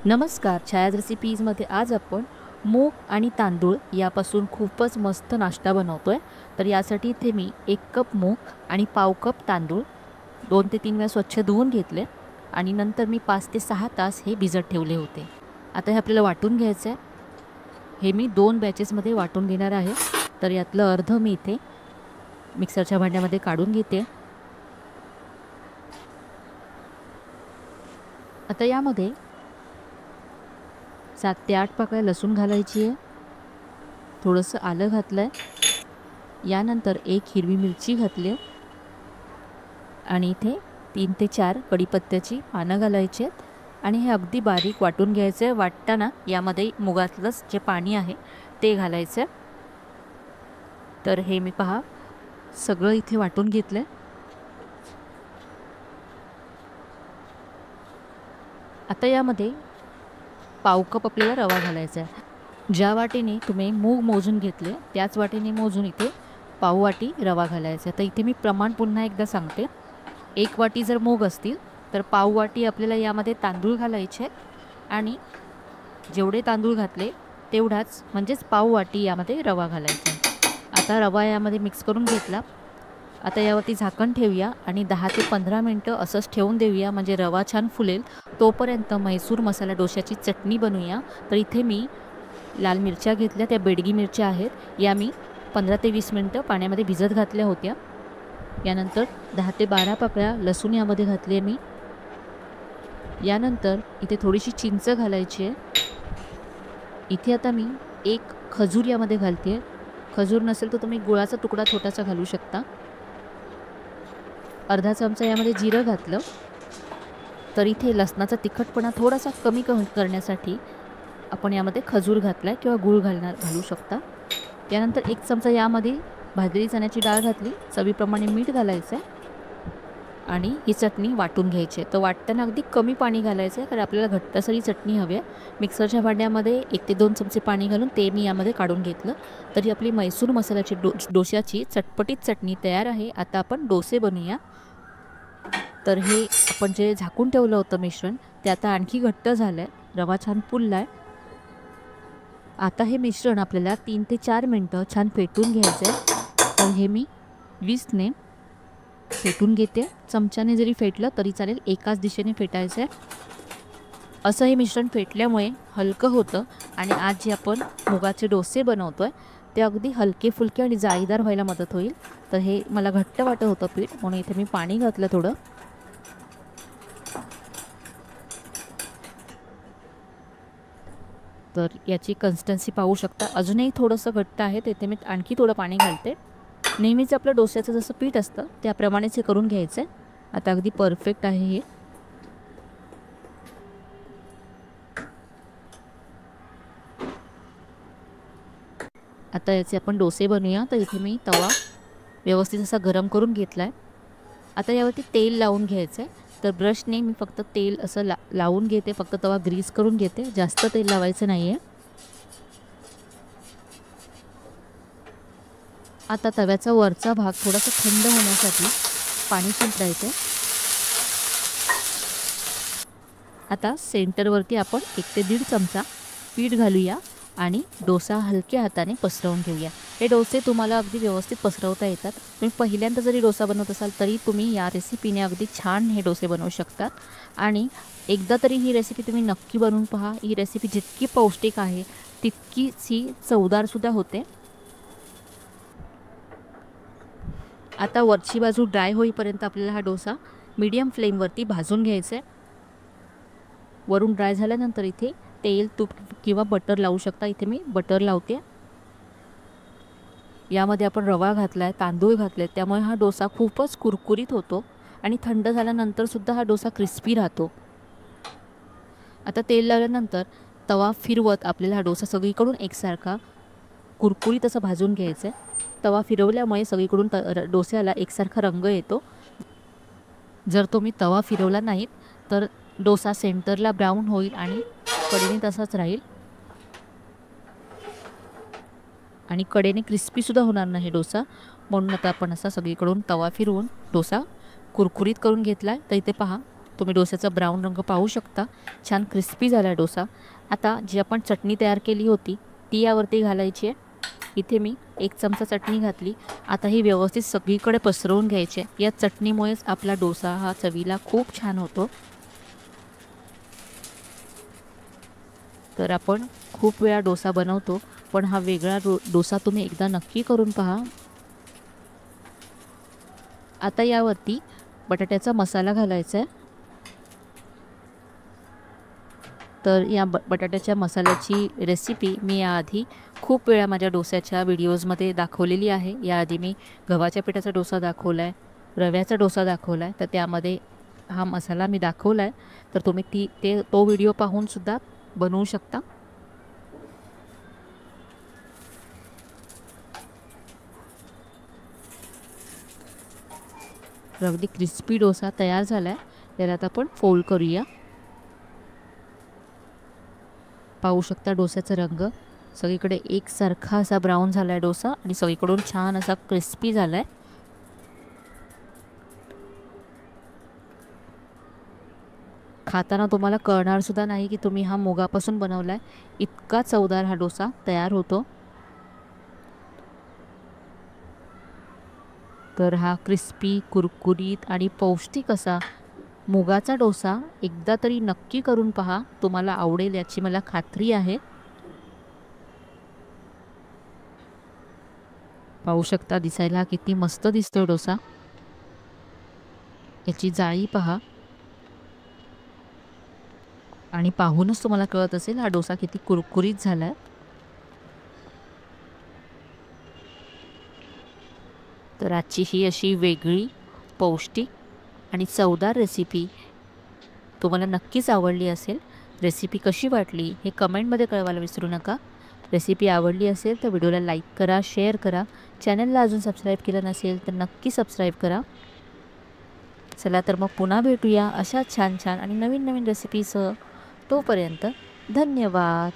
नमस्कार, छायाज रेसिपीजमध्ये आज आपण मूग आणि तांदूळ यापासून खूपच मस्त नाश्ता बनवतो आहे. तर यासाठी इथे मी 1 कप मूग आणि पाव कप तांदूळ 2 ते 3 वेळा स्वच्छ धुवून घेतले आणि नंतर मी 5 ते 6 तास हे भिजत ठेवले होते. आता हे आपल्याला वाटून घ्यायचं आहे. हे मी 2 बॅचेसमध्ये वाटून घेणार आहे. तर यातलं अर्ध मी इथे मिक्सरच्या भांड्यामध्ये काढून घेते. आता यामध्ये 7 ते 8 पाकळ्या लसूण घालायची आहे. थोडंसं आलं घातलं आहे. यानंतर 1 हिरवी मिरची घातली आहे आणि इथे 3 ते 4 कढीपत्त्याची पानं घालायची आहेत आणि हे अगदी बारीक वाटून घ्यायचं आहे. वाटताना यामध्ये मुगातलं जे पाणी आहे ते घालायचं आहे. तर हे मी पहा सगळं इथे वाटून घेतलं आहे. आता यामध्ये पाव कप आपल्याला रवा घालायचा आहे. ज्या वाटीने तुम्ही मूग मोजून घेतले त्याच वाटीने मोजून इथे पाव वाटी रवा घालायचा. तर इथे मी प्रमाण पुन्हा एकदा सांगते. 1 वाटी जर मूग असतील तर पाव वाटी आपल्याला यामध्ये तांदूळ घालायचे आणि जेवढे तांदूळ घातले तेवढाच म्हणजेच पाव वाटी यामध्ये रवा घालायचा. आता रवा यामध्ये मिक्स करून घेतला. आता यावरती झाकण ठेवूया आणि 10 ते 15 मिनटं असंच ठेवून देऊया, म्हणजे रवा छान फुलेल. तोपर्यंत म्हैसूर मसाला डोशाची चटणी बनवूया. तर इथे मी लाल मिरच्या घेतल्या, त्या बेडगी मिरच्या आहेत. या मी 15 ते 20 मिनटं पाण्यामध्ये भिजत घातल्या होत्या. यानंतर 10 ते 12 पाकळ्या लसूण यामध्ये घातली आहे मी. यानंतर इथे थोडीशी चिंच घालायची आहे. इथे आता मी 1 खजूर यामध्ये घालते आहे. खजूर नसेल तर तुम्ही गुळाचा तुकडा छोटासा घालू शकता. अर्धा चमचा यामध्ये जिरं घातलं. तर इथे लसणाचा तिखटपणा थोडासा कमी करण्यासाठी आपण यामध्ये खजूर घातला किंवा गूळ घालू शकता. त्यानंतर 1 चमचा यामध्ये भाजलेली चण्याची डाळ घातली. चवीप्रमाणे मीठ घालायचं आहे आणि ही चटणी वाटून घ्यायची आहे. तर वाटताना अगदी कमी पाणी घालायचं आहे, कारण आपल्याला घट्टसरी चटणी हवी आहे. मिक्सरच्या भांड्यामध्ये 1 ते 2 चमचे पाणी घालून ते मी यामध्ये काढून घेतलं. तरी आपली म्हैसूर मसाल्याची डोशाची चटपटीत चटणी तयार आहे. आता आपण डोसे बनवूया. तर हे आपण जे झाकून ठेवलं होतं मिश्रण ते आता आणखी घट्ट झालं आहे. रवा छान फुलला आहे. आता हे मिश्रण आपल्याला 3 ते 4 मिनटं छान फेटून घ्यायचं आहे. तर हे मी विस्कने फेटून घेते. चमच्याने जरी फेटलं तरी चालेल, एकाच दिशेने फेटायचं आहे. असं हे मिश्रण फेटल्यामुळे हलकं होतं आणि आज जे आपण मुगाचे डोसे बनवतो आहे ते अगदी हलके फुलके आणि जाळीदार व्हायला मदत होईल. तर हे मला घट्ट वाटत होतं पीठ, म्हणून इथे मी पाणी घातलं थोडं. तर याची कन्सिस्टन्सी पाहू शकता, अजूनही थोडंसं घट्ट आहे. तिथे मी आणखी थोडं पाणी घालते. नेहमीच आपलं डोस्याचं जसं पीठ असतं त्याप्रमाणेच हे करून घ्यायचं आहे. आता अगदी परफेक्ट आहे हे. आता याचे आपण डोसे बनवूया. तर इथे मी तवा व्यवस्थित असा गरम करून घेतला आहे. आता यावरती तेल लावून घ्यायचं आहे. तर ब्रशने मी फक्त तेल असं लावून घेते, फक्त तवा ग्रीस करून घेते, जास्त तेल लावायचं नाही आहे. आता तव्याचा वरचा भाग थोडासा थंड होण्यासाठी पाणी शिंपडायचं आहे. आता सेंटरवरती आपण 1 ते 1.5 चमचा पीठ घालूया आणि डोसा हलक्या हाताने पसरवून घेऊया. हे डोसे तुम्हाला अगदी व्यवस्थित पसरवता येतात. तुम्ही पहिल्यांदा जरी डोसा बनवत असाल तरी तुम्ही या रेसिपीने अगदी छान हे डोसे बनवू शकतात. आणि एकदा तरी ही रेसिपी तुम्ही नक्की बनवून पहा. ही रेसिपी जितकी पौष्टिक आहे तितकीच ही चवदारसुद्धा होते. आता वरची बाजू ड्राय होईपर्यंत आपल्याला हा डोसा मीडियम फ्लेमवरती भाजून घ्यायचा आहे. वरून ड्राय झाल्यानंतर इथे तेल, तूप किंवा बटर लावू शकता. इथे मी बटर लावते. यामध्ये आपण रवा घातला आहे, तांदूळ घातले, त्यामुळे हा डोसा खूपच कुरकुरीत होतो आणि थंड झाल्यानंतरसुद्धा हा डोसा क्रिस्पी राहतो. आता तेल लावल्यानंतर तवा फिरवत आपल्याला हा डोसा सगळीकडून एकसारखा कुरकुरीत असा भाजून घ्यायचा आहे. तवा फिरवल्यामुळे सगळीकडून डोस्याला एकसारखा रंग येतो. जर तुम्ही तवा फिरवला नाहीत तर डोसा सेंटरला ब्राऊन होईल आणि कडेने तसाच राहील आणि कडेने क्रिस्पीसुद्धा होणार नाही डोसा. म्हणून आता आपण असा सगळीकडून तवा फिरवून डोसा कुरकुरीत करून घेतला आहे. तर इथे पहा तुम्ही डोस्याचा ब्राऊन रंग पाहू शकता. छान क्रिस्पी झाला आहे डोसा. आता जी आपण चटणी तयार केली होती ती यावरती घालायची आहे. इथे मी 1 चमचा चटणी घातली. आता ही व्यवस्थित सगळीकडे पसरवून घ्यायची आहे. या चटणीमुळेच आपला डोसा हा चवीला खूप छान होतो. तर आपण खूप वेळा डोसा बनवतो, पण हा वेगळा डोसा तुम्ही एकदा नक्की करून पहा. आता यावरती बटाट्याचा मसाला घालायचा आहे. तर या बटाट्याच्या मसाल्याची रेसिपी मी याआधी खूप वेळा माझ्या डोस्याच्या व्हिडिओजमध्ये दाखवलेली आहे. याआधी मी गव्हाच्या पिठाचा डोसा दाखवला आहे, रव्याचा डोसा दाखवला आहे. तर त्यामध्ये हा मसाला मी दाखवला आहे. तर तुम्ही तो व्हिडिओ पाहूनसुद्धा बनवू शकता. अगदी क्रिस्पी डोसा तयार झाला आहे. त्याला आता आपण फोल्ड करूया. पाहू शकता डोस्याचा रंग सगळीकडे एकसारखा असा ब्राऊन झाला आहे डोसा आणि सगळीकडून छान असा क्रिस्पी झाला आहे. खाताना तुम्हाला कळणारसुद्धा नाही की तुम्ही हा मुगापासून बनवला आहे. इतका चवदार हा डोसा तयार होतो. तर हा क्रिस्पी, कुरकुरीत आणि पौष्टिक असा मुगाचा डोसा एकदा तरी नक्की करून पहा. तुम्हाला आवडेल याची मला खात्री आहे. पाहू शकता दिसायला किती मस्त दिसतोय डोसा. याची जाळी पहा आणि पाहूनच तुम्हाला कळत असेल हा डोसा किती कुरकुरीत झाला आहे. तर आजची ही अशी वेगळी, पौष्टिक आणि चवदार रेसिपी तुम्हाला नक्कीच आवडली असेल. रेसिपी कशी वाटली हे कमेंटमध्ये कळवायला विसरू नका. रेसिपी आवडली असेल तर व्हिडिओला लाईक करा, शेअर करा. चॅनलला अजून सबस्क्राईब केलं नसेल तर नक्की सबस्क्राईब करा. चला तर मग पुन्हा भेटूया अशा छान छान आणि नवीन नवीन रेसिपीसह. तोपर्यंत धन्यवाद.